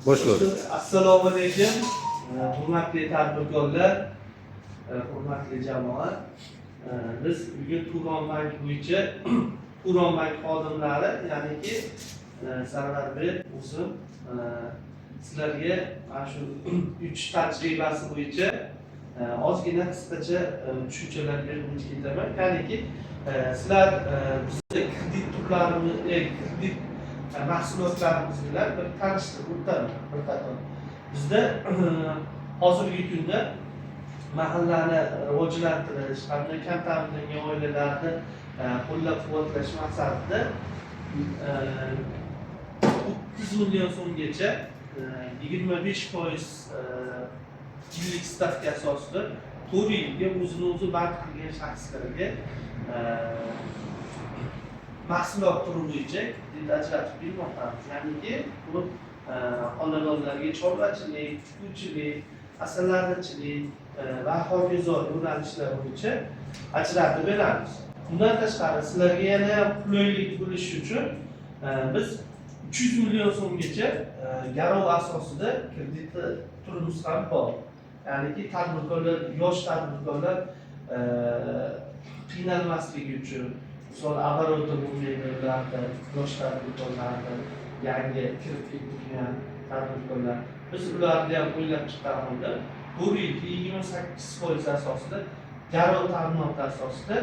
Boshlaydi. Assalomu alaykum. Hurmatli tadbirkorlar, hurmatli jamoat. Biz bugun Turon bank bo'yicha Turon bank xodimlari, ya'niki Sarvarbek, o'zim sizlarga mana shu 3 tajribasi bo'yicha ozgina qisqacha tushunchalar bermoqchi etaman. Ya'niki sizlar bizda kredit turlarimiz, kredit mahsulotlarimiz bilan bir tanishtirib o'taman bir qator. Bizda hozirgi kunda mahallani rivojlantirish hamda kam ta'minlangan oilalarni qo'llab-quvvatlash maqsadida 30 million so'mgacha 25% yillik stavka asosida 4 yilga o'zini o'zi band qilgan shaxslarga mahsulot turi bo'yicha kredit ajratib bermoqdamiz. Ya'niki bu xonadonlarga chorvachilik, tikuvchilik, asalarichilik va hokazo yo'nalishlar bo'yicha ajratib beramiz. Bundan tashqari sizlarga yana qulaylik bo'lishi uchun biz 300 million so'mgacha garov asosida kredit turimiz ham bor. Ya'niki tadbirkorlar, yosh tadbirkorlar qiynalmasligi uchun, misol обороты bo'lmaydi ularda, yosh tadbirkorlarni, yangi kirib kelgan tadbirkorlar. Biz ularni ham o'ylab chiqqan holda 4 yilga 28% asosida, garov ta'minoti asosida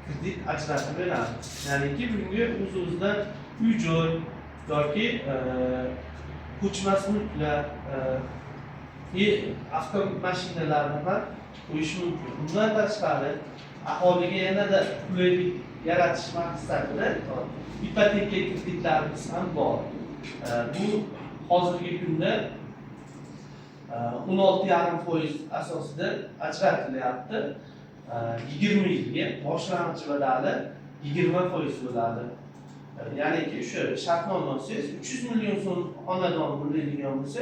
kredit ajratib beramiz. Ya'niki bunga o'z-o'zidan uy-joy yoki ko'chmas mulklar, avtomashinalarni ham qo'yish mumkin. Bundan tashqari aholiga yanada qulaylik yaratish maqsadida ipoteka kreditlarimiz ham bor. Bu hozirgi kunda 16,5% asosida ajratilyapti. 20 yilga boshlang'ich badali 20% bo'ladi. Ya'niki o'sha shartnoma olsangiz 300 million so'm xonadon bo'ladigan bo'lsa,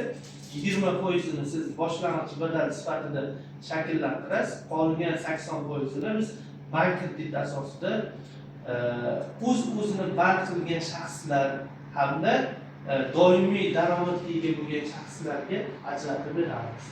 20%ni siz boshlang'ich badal sifatida shakllantirasiz. Qolgan 80%ni biz bank kredit asosida o'zini band qilgan shaxslar hamda doimiy daromadga ega bo'lgan shaxslarga ajratib beramiz.